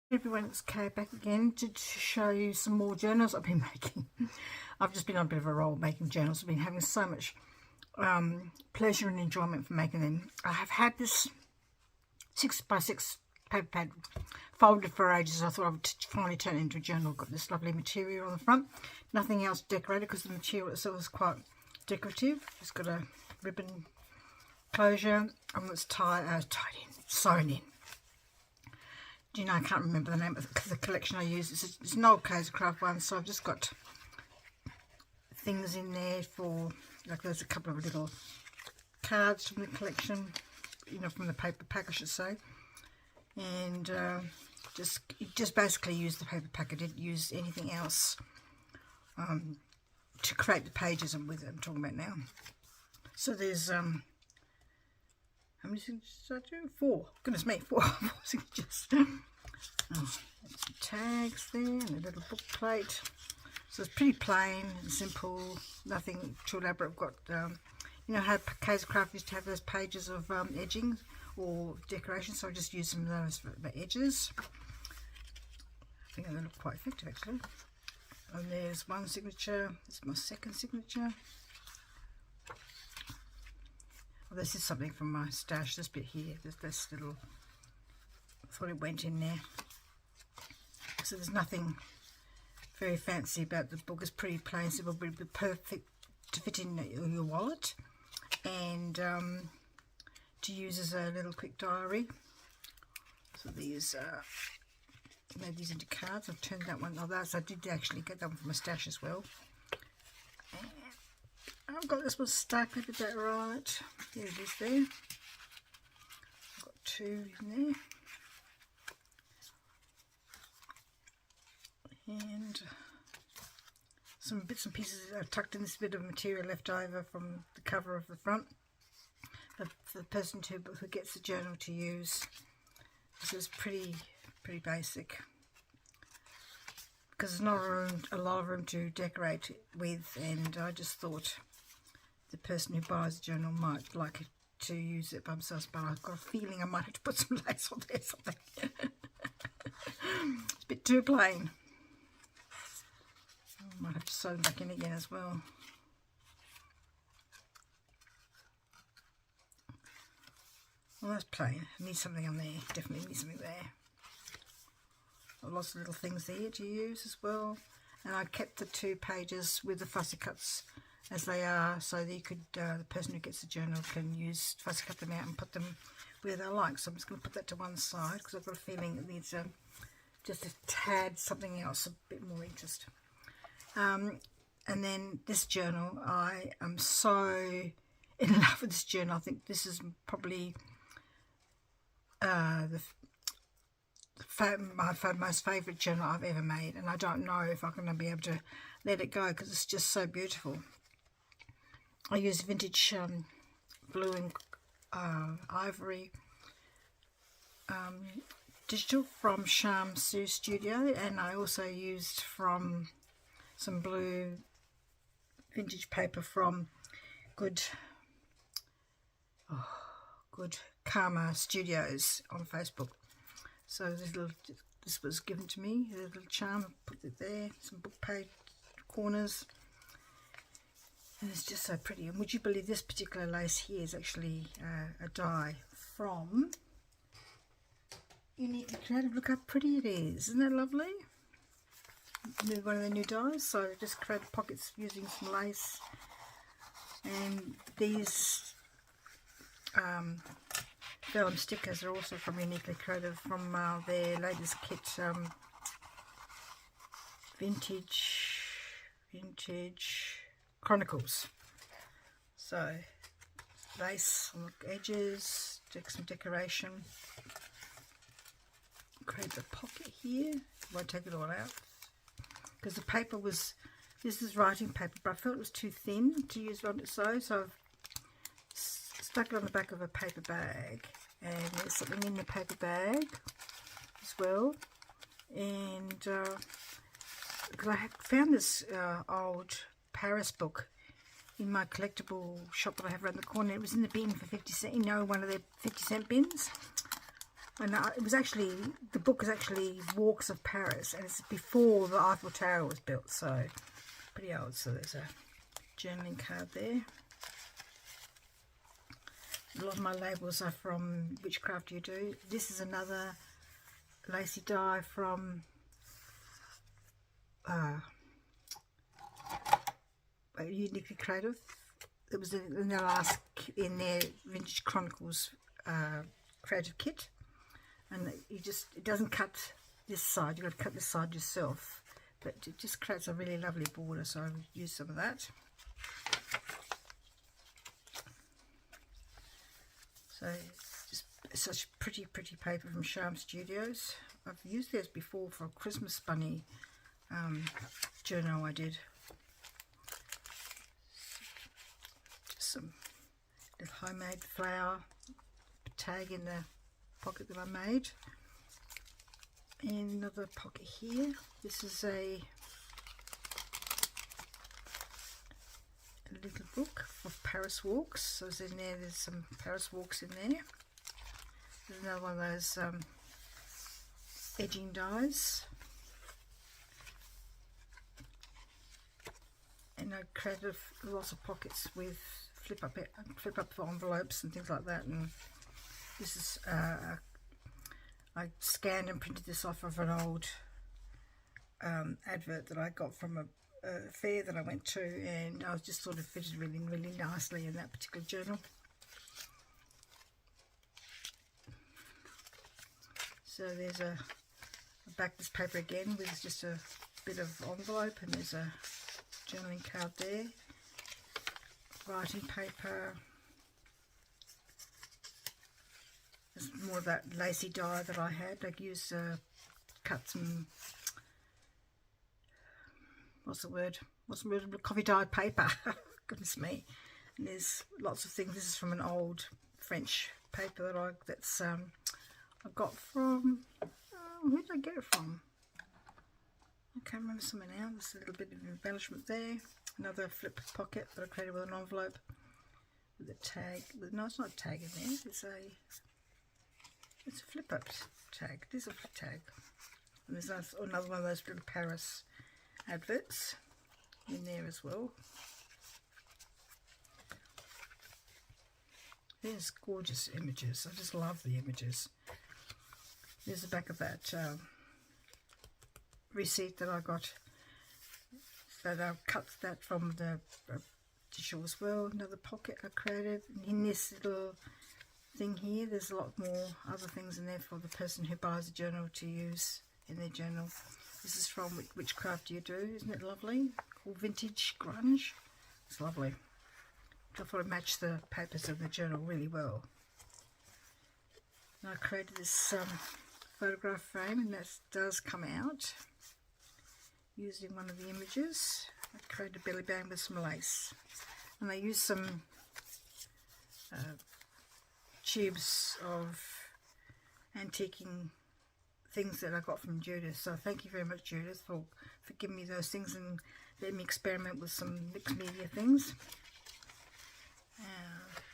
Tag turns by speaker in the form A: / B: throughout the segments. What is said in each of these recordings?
A: Everyone, it's Kay back again to show you some more journals I've been making. I've just been on a bit of a roll making journals. I've been having so much pleasure and enjoyment from making them. I have had this 6x6 paper pad folded for ages. I thought I would finally turn it into a journal. Got this lovely material on the front. Nothing else decorated because the material itself is quite decorative. It's got a ribbon closure and it's sewn in. You know, I can't remember the name of the collection I use. It's an old Cozy Craft one, so I've just got things in there for, like there's a couple of little cards from the collection, you know, from the paper pack I should say, and just basically used the paper pack. I didn't use anything else to create the pages I'm talking about now. So there's how many signatures did I do? 4. Goodness me, 4 signatures. Some tags there and a little book plate. So it's pretty plain and simple, nothing too elaborate. I've got, you know how Cozy Craft used to have those pages of edging or decoration, so I just used some of those for the edges. I think they look quite effective actually. And there's one signature. This is my second signature. Well, this is something from my stash, this bit here, this little, I thought it went in there. So there's nothing very fancy about the book. It's pretty plain, simple, but it'd be perfect to fit in your wallet and to use as a little quick diary. So these, made these into cards. I've turned that one, I did actually get that one from my stash as well. I've got this one stuck, I did that right. There it is there. I've got 2 in there. And some bits and pieces are tucked in this bit of material left over from the cover of the front. But for the person who gets the journal to use, this is pretty basic. Because there's not a lot of room to decorate with, and I just thought the person who buys the journal might like it to use it by themselves, but I've got a feeling I might have to put some lace on there or something. It's a bit too plain. I might have to sew them back in again as well. Well, that's plain. I need something on there. Definitely need something there. Lots of little things there to use as well. And I kept the 2 pages with the fussy cuts as they are, so that you could, the person who gets the journal can fussy cut them out and put them where they like. So I'm just going to put that to one side because I've got a feeling it needs just a tad something else, a bit more interest. And then this journal, I am so in love with this journal. I think this is probably my most favourite journal I've ever made, and I don't know if I'm going to be able to let it go because it's just so beautiful. I use vintage blue and ivory digital from Charm Studio, and I also used from some blue vintage paper from Good Karma Studios on Facebook. So this was given to me, a little charm, I put it there, some book page corners, and it's just so pretty. And would you believe this particular lace here is actually a dye from Uniquely Creative. Look how pretty it is, isn't that lovely? One of the new dyes, so I just created pockets using some lace, and these vellum stickers are also from Uniquely Creative, from their latest kit, vintage Chronicles. So lace on the edges, some decoration. Create the pocket here. Won't take it all out because the paper was, this is writing paper, but I felt it was too thin to use on it, so I've stuck it on the back of a paper bag, and there's something in the paper bag as well. And because I had found this old Paris book in my collectible shop that I have around the corner. It was in the bin for 50 cents, you know, one of their 50-cent bins. And it was actually, the book is actually Walks of Paris, and it's before the Eiffel Tower was built, so pretty old. So there's a journaling card there. A lot of my labels are from Which Craft You Do. This is another lacy die from Uniquely Creative. It was in their Vintage Chronicles creative kit, and it doesn't cut this side. You've got to cut this side yourself, but it just creates a really lovely border, so I would use some of that. So just such pretty paper from Charm Studios. I've used theirs before for a Christmas bunny journal I did. Just some little homemade flower tag in the pocket that I made. And another pocket here. This is a little book of Paris walks. So it's in there, there's some Paris walks in there. There's another one of those edging dies. And I created lots of pockets with flip up for envelopes and things like that. And this is I scanned and printed this off of an old advert that I got from a fair that I went to, and I was just sort of fitted really nicely in that particular journal. So there's a back this paper again with just a bit of envelope, and there's a journaling card there, writing paper. There's more of that lacy die that I had. I used cut some, what's the word, coffee dyed paper. Goodness me. And there's lots of things. This is from an old French paper that I got from, who did I get it from? I can't remember somewhere now. There's a little bit of embellishment there. Another flip pocket that I created with an envelope with a tag. No, it's not a tag in there. It's a flip up tag. This is a flip tag. And there's another one of those little Paris adverts in there as well. There's gorgeous images. I just love the images. There's the back of that receipt that I got. That I cut that from the tissue as well. Another pocket I created. And in this little thing here, there's a lot more other things in there for the person who buys a journal to use in their journal. This is from Which Craft You Do. Isn't it lovely? Called Vintage Grunge. It's lovely. I thought it matched the papers of the journal really well. And I created this photograph frame, and that does come out using one of the images. I created a belly band with some lace, and I used some tubes of antiquing things that I got from Judith. So thank you very much, Judith, for giving me those things and letting me experiment with some mixed media things.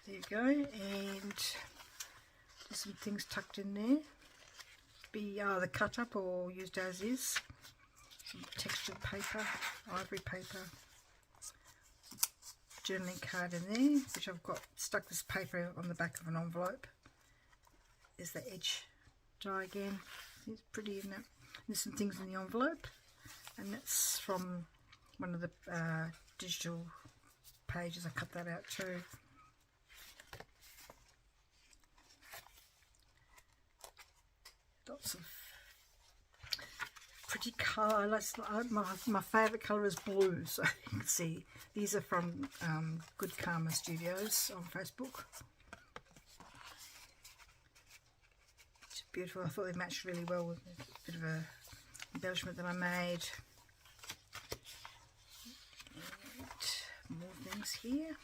A: There you go, and there's some things tucked in there. Be either cut up or used as is. Some textured paper, ivory paper, journaling card in there, which I've got stuck this paper on the back of an envelope. There's the edge die again. It's pretty, isn't it? There's some things in the envelope, and that's from one of the digital pages. I cut that out too. Lots of pretty colour. My favourite colour is blue, so you can see these are from Good Karma Studios on Facebook. It's beautiful. I thought they matched really well with a bit of a embellishment that I made. And more things here.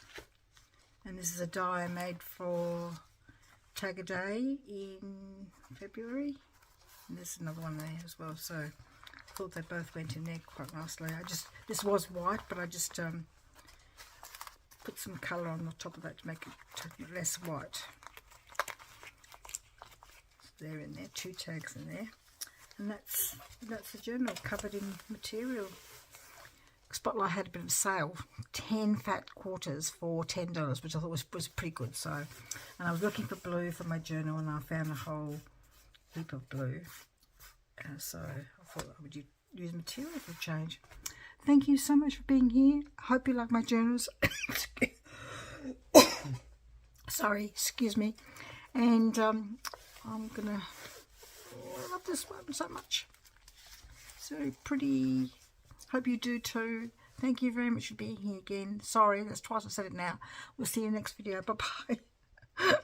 A: And this is a die I made for Tag a Day in February. And there's another one there as well, so I thought they both went in there quite nicely. This was white, but I just put some colour on the top of that to make it less white. they're in there, 2 tags in there. And that's the journal covered in material. Spotlight had a bit of a sale, 10 fat quarters for $10, which I thought was pretty good. So, and I was looking for blue for my journal, and I found a whole heap of blue. So I thought I would use material for a change. Thank you so much for being here. Hope you like my journals. Sorry, excuse me. And I'm gonna. Oh, I love this one so much. So pretty. Hope you do too. Thank you very much for being here again. Sorry, that's twice I said it now. We'll see you in the next video. Bye bye.